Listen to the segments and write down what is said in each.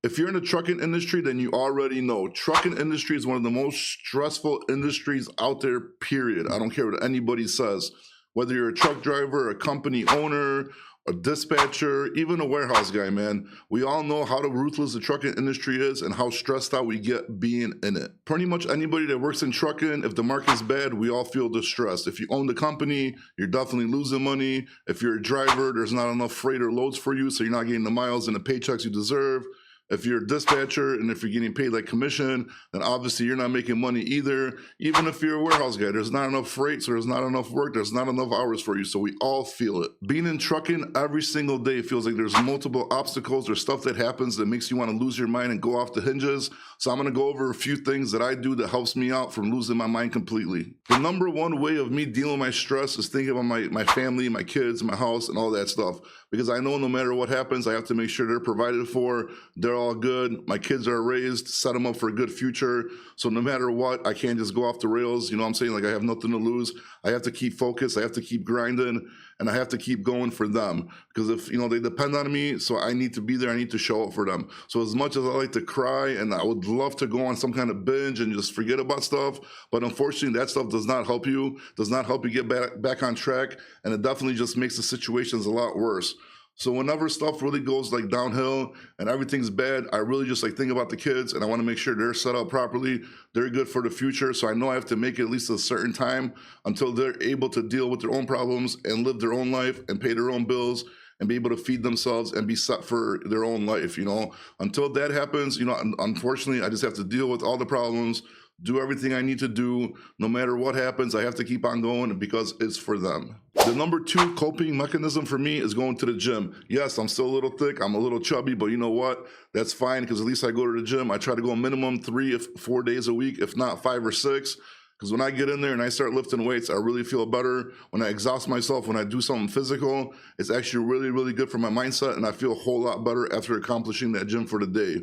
If you're in the trucking industry, then you already know. Trucking industry is one of the most stressful industries out there, period. I don't care what anybody says. Whether you're a truck driver, a company owner, a dispatcher, even a warehouse guy, man, we all know how ruthless the trucking industry is and how stressed out we get being in it. Pretty much anybody that works in trucking, if the market's bad, we all feel distressed. If you own the company, you're definitely losing money. If you're a driver, there's not enough freight or loads for you, so you're not getting the miles and the paychecks you deserve. If you're a dispatcher and if you're getting paid like commission, then obviously you're not making money either. Even if you're a warehouse guy, there's not enough freight, so there's not enough work, there's not enough hours for you, so we all feel it. Being in trucking every single day feels like there's multiple obstacles or stuff that happens that makes you want to lose your mind and go off the hinges. So I'm going to go over a few things that I do that helps me out from losing my mind completely. The number one way of me dealing with my stress is thinking about my family, my kids, my house, and all that stuff. Because I know no matter what happens, I have to make sure they're provided for, they're all good, my kids are raised, set them up for a good future. So no matter what, I can't just go off the rails. You know what I'm saying? Like, I have nothing to lose. I have to keep focused. I have to keep grinding, and I have to keep going for them. Because if, you know, they depend on me, so I need to be there. I need to show up for them. So as much as I like to cry and I would love to go on some kind of binge and just forget about stuff, but unfortunately that stuff does not help you, get back on track, and it definitely just makes the situations a lot worse. So whenever stuff really goes like downhill and everything's bad, I really just like think about the kids, and I want to make sure they're set up properly, they're good for the future. So I know I have to make it at least a certain time until they're able to deal with their own problems and live their own life and pay their own bills and be able to feed themselves and be set for their own life, you know. Until that happens, you know, unfortunately, I just have to deal with all the problems, do everything I need to do. No matter what happens, I have to keep on going because it's for them. The number two coping mechanism for me is going to the gym. Yes, I'm still a little thick, I'm a little chubby, but you know what? That's fine, because at least I go to the gym. I try to go minimum 4 days a week, if not 5 or 6. Because when I get in there and I start lifting weights, I really feel better. When I exhaust myself, when I do something physical, it's actually really, really good for my mindset, and I feel a whole lot better after accomplishing that gym for the day.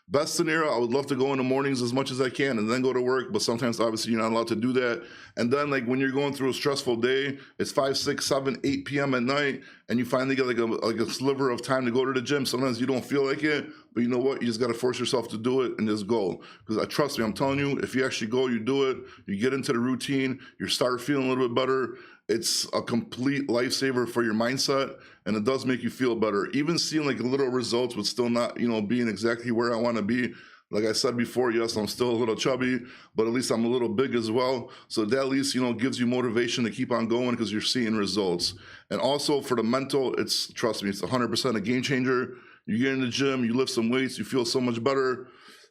Best scenario, I would love to go in the mornings as much as I can and then go to work, but sometimes obviously you're not allowed to do that. And then like when you're going through a stressful day, it's 5, 6, 7, 8 p.m. at night, and you finally get like a sliver of time to go to the gym. Sometimes you don't feel like it, but you know what? You just got to force yourself to do it and just go. Because trust me, I'm telling you, if you actually go, you do it, you get into the routine, you start feeling a little bit better. It's a complete lifesaver for your mindset, and it does make you feel better. Even seeing like little results, but still not, you know, being exactly where I want to be. Like I said before, yes, I'm still a little chubby, but at least I'm a little big as well. So that at least, you know, gives you motivation to keep on going because you're seeing results. And also for the mental, trust me, it's 100% a game changer. You get in the gym, you lift some weights, you feel so much better.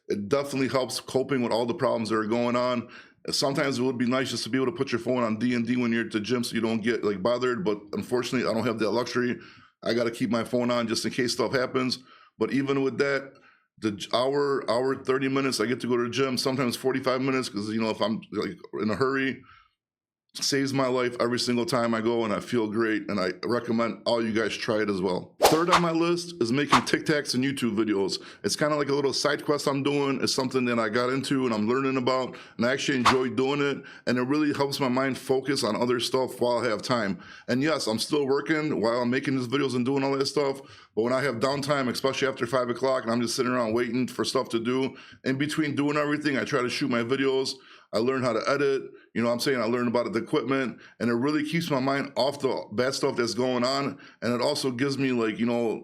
It definitely helps coping with all the problems that are going on. Sometimes it would be nice just to be able to put your phone on D&D when you're at the gym so you don't get like bothered, but unfortunately I don't have that luxury. I got to keep my phone on just in case stuff happens. But even with that, the hour 30 minutes I get to go to the gym, sometimes 45 minutes, because you know, if I'm like in a hurry, saves my life every single time I go, and I feel great, and I recommend all you guys try it as well. Third on my list is making TikToks and YouTube videos. It's kind of like a little side quest I'm doing. It's something that I got into and I'm learning about, and I actually enjoy doing it, and it really helps my mind focus on other stuff while I have time. And yes, I'm still working while I'm making these videos and doing all that stuff, but when I have downtime, especially after 5 o'clock, and I'm just sitting around waiting for stuff to do, in between doing everything, I try to shoot my videos. I learn how to edit, you know what I'm saying? I learn about the equipment, and it really keeps my mind off the bad stuff that's going on. And it also gives me like, you know,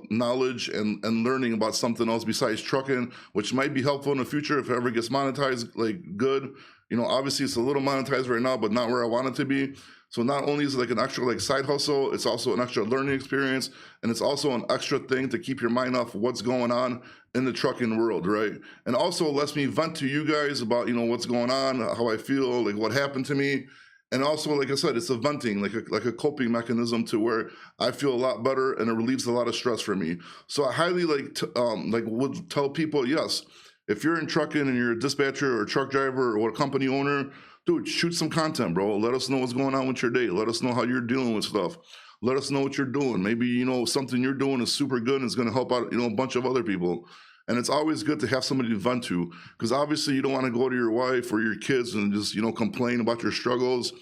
knowledge and learning about something else besides trucking, which might be helpful in the future if it ever gets monetized, like good. You know, obviously it's a little monetized right now, but not where I want it to be. So not only is it like an extra like side hustle, it's also an extra learning experience, and it's also an extra thing to keep your mind off what's going on in the trucking world, right? And also lets me vent to you guys about, you know, what's going on, how I feel, like what happened to me. And also, like I said, it's a venting, like a coping mechanism to where I feel a lot better, and it relieves a lot of stress for me. So I highly would tell people, yes, if you're in trucking and you're a dispatcher or a truck driver or a company owner, dude, shoot some content, bro. Let us know what's going on with your day. Let us know how you're dealing with stuff. Let us know what you're doing. Maybe, you know, something you're doing is super good and it's going to help out, you know, a bunch of other people. And it's always good to have somebody to vent to, because obviously you don't want to go to your wife or your kids and just, you know, complain about your struggles.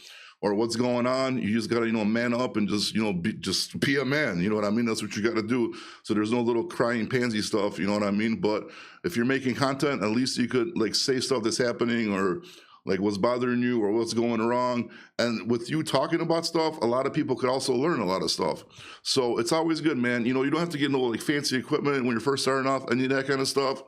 or what's going on, you just gotta, man up and just, just be a man. You know what I mean? That's what you gotta do. So there's no little crying pansy stuff. You know what I mean? But if you're making content, at least you could like say stuff that's happening, or like what's bothering you or what's going wrong. And with you talking about stuff, a lot of people could also learn a lot of stuff. So it's always good, man. You don't have to get no like fancy equipment when you're first starting off, any of that kind of stuff.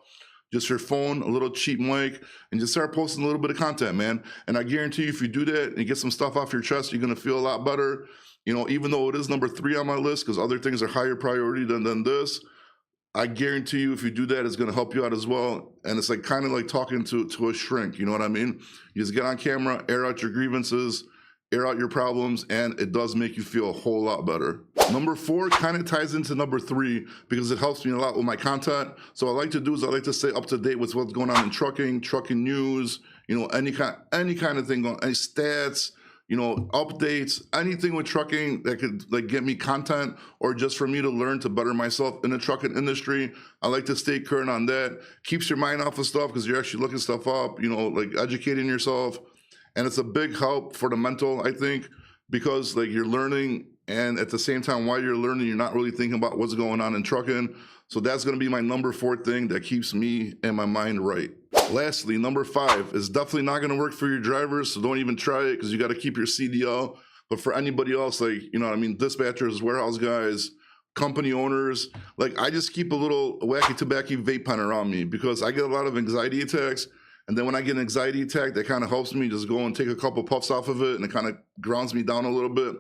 Just your phone, a little cheap mic, and just start posting a little bit of content, man. And I guarantee you, if you do that and get some stuff off your chest, you're gonna feel a lot better. Even though it is number 3 on my list, because other things are higher priority than this, I guarantee you, if you do that, it's going to help you out as well. And it's like kind of like talking to a shrink. You know what I mean? You just get on camera, air out your grievances, air out your problems, and it does make you feel a whole lot better. Number 4 kind of ties into number 3 because it helps me a lot with my content. So what I like to do is I like to stay up to date with what's going on in trucking news, any kind of thing, any stats, updates, anything with trucking that could like get me content or just for me to learn to better myself in the trucking industry. I like to stay current on that. Keeps your mind off of stuff because you're actually looking stuff up, like educating yourself. And it's a big help for the mental, I think, because like you're learning, and at the same time while you're learning, you're not really thinking about what's going on in trucking. So that's going to be my number 4 thing that keeps me and my mind right. Lastly, number 5 is definitely not going to work for your drivers, so don't even try it because you got to keep your CDL. But for anybody else, like, dispatchers, warehouse guys, company owners, like I just keep a little wacky tobacco vape pen around me because I get a lot of anxiety attacks. And then when I get an anxiety attack, that kind of helps me just go and take a couple puffs off of it, and it kind of grounds me down a little bit.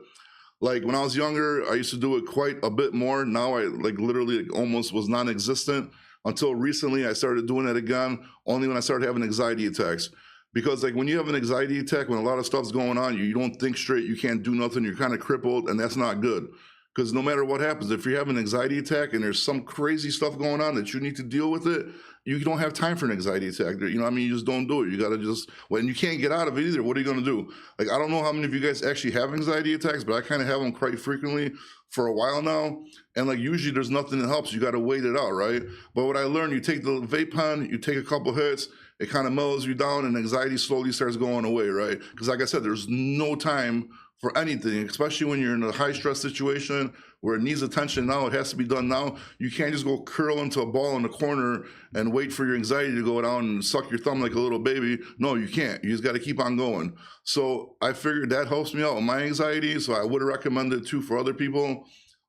Like when I was younger, I used to do it quite a bit more. Now I like literally almost was non-existent until recently. I started doing it again, only when I started having anxiety attacks. Because like when you have an anxiety attack, when a lot of stuff's going on, you don't think straight, you can't do nothing, you're kind of crippled, and that's not good. Because no matter what happens, if you have an anxiety attack and there's some crazy stuff going on that you need to deal with it, you don't have time for an anxiety attack. You just don't do it. You got to just, when you can't get out of it either, what are you going to do? Like, I don't know how many of you guys actually have anxiety attacks, but I kind of have them quite frequently for a while now. And like, usually there's nothing that helps. You got to wait it out, right? But what I learned, you take the vape pen, you take a couple hits, it kind of mellows you down and anxiety slowly starts going away, right? Because like I said, there's no time for anything, especially when you're in a high stress situation where it needs attention now, it has to be done now. You can't just go curl into a ball in the corner and wait for your anxiety to go down and suck your thumb like a little baby. No, you can't. You just got to keep on going. So I figured that helps me out with my anxiety. So I would recommend it too for other people.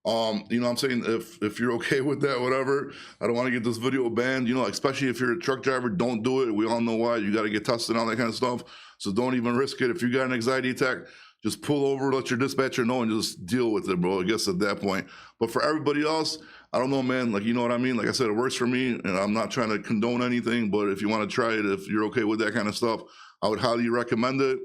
I'm saying if you're okay with that, whatever. I don't want to get this video banned, especially if you're a truck driver, don't do it. We all know why. You got to get tested and all that kind of stuff. So don't even risk it. If you got an anxiety attack, just pull over, let your dispatcher know, and just deal with it, bro. I guess at that point. But for everybody else, I don't know, man. Like, you know what I mean? Like I said, it works for me, and I'm not trying to condone anything. But if you want to try it, if you're okay with that kind of stuff, I would highly recommend it.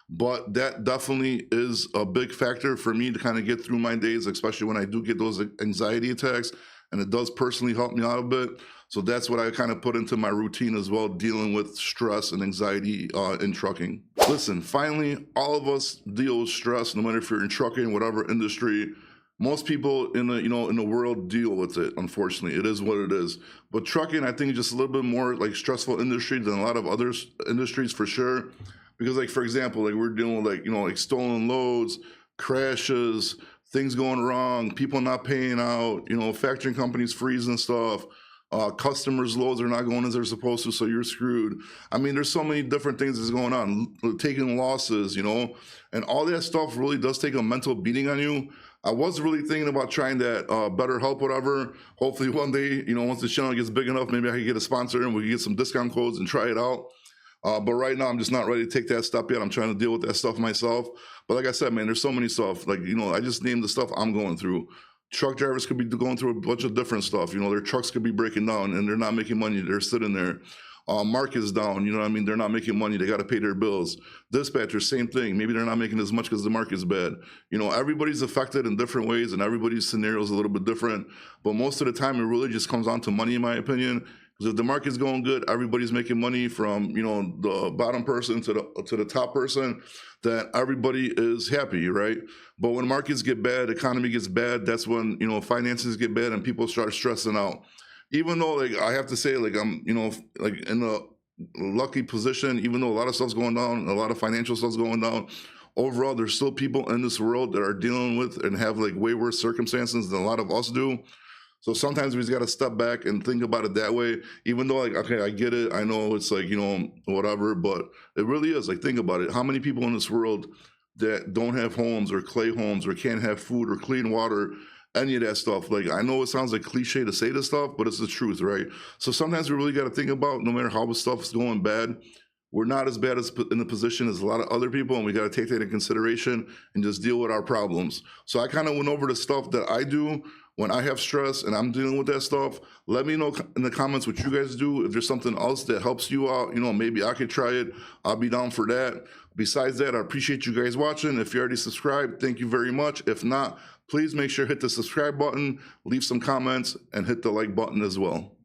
But that definitely is a big factor for me to kind of get through my days, especially when I do get those anxiety attacks. And it does personally help me out a bit. So that's what I kind of put into my routine as well, dealing with stress and anxiety in trucking. Listen, finally, all of us deal with stress, no matter if you're in trucking, whatever industry. Most people in the world deal with it. Unfortunately, it is what it is. But trucking, I think, is just a little bit more like stressful industry than a lot of other industries for sure. Because, like, for example, like we're dealing with like stolen loads, crashes, things going wrong, people not paying out, factoring companies freezing stuff, customers' loads are not going as they're supposed to, so you're screwed. I mean, there's so many different things that's going on, taking losses, and all that stuff really does take a mental beating on you. I was really thinking about trying that BetterHelp, whatever. Hopefully one day, once the channel gets big enough, maybe I can get a sponsor and we can get some discount codes and try it out. But right now, I'm just not ready to take that step yet. I'm trying to deal with that stuff myself. But like I said, man, there's so many stuff. Like, I just named the stuff I'm going through. Truck drivers could be going through a bunch of different stuff. Their trucks could be breaking down and they're not making money. They're sitting there. Market's down, they're not making money. They got to pay their bills. Dispatchers, same thing. Maybe they're not making as much because the market's bad. Everybody's affected in different ways and everybody's scenario is a little bit different. But most of the time, it really just comes down to money, in my opinion. Because if the market's going good, everybody's making money from, the bottom person to the top person, that everybody is happy, right? But when markets get bad, economy gets bad, that's when, finances get bad and people start stressing out. Even though, like, I have to say, like, I'm, like in a lucky position, even though a lot of stuff's going down, a lot of financial stuff's going down, overall, there's still people in this world that are dealing with and have like way worse circumstances than a lot of us do. So sometimes we just got to step back and think about it that way, even though, like, okay, I get it. I know it's like, whatever, but it really is like, think about it. How many people in this world that don't have homes or clay homes or can't have food or clean water, any of that stuff? Like, I know it sounds like cliche to say this stuff, but it's the truth, right? So sometimes we really got to think about, no matter how the stuff's going bad, we're not as bad as in the position as a lot of other people, and we got to take that into consideration and just deal with our problems. So I kind of went over the stuff that I do when I have stress and I'm dealing with that stuff. Let me know in the comments what you guys do. If there's something else that helps you out, maybe I could try it. I'll be down for that. Besides that, I appreciate you guys watching. If you already subscribed, thank you very much. If not, please make sure to hit the subscribe button, leave some comments, and hit the like button as well.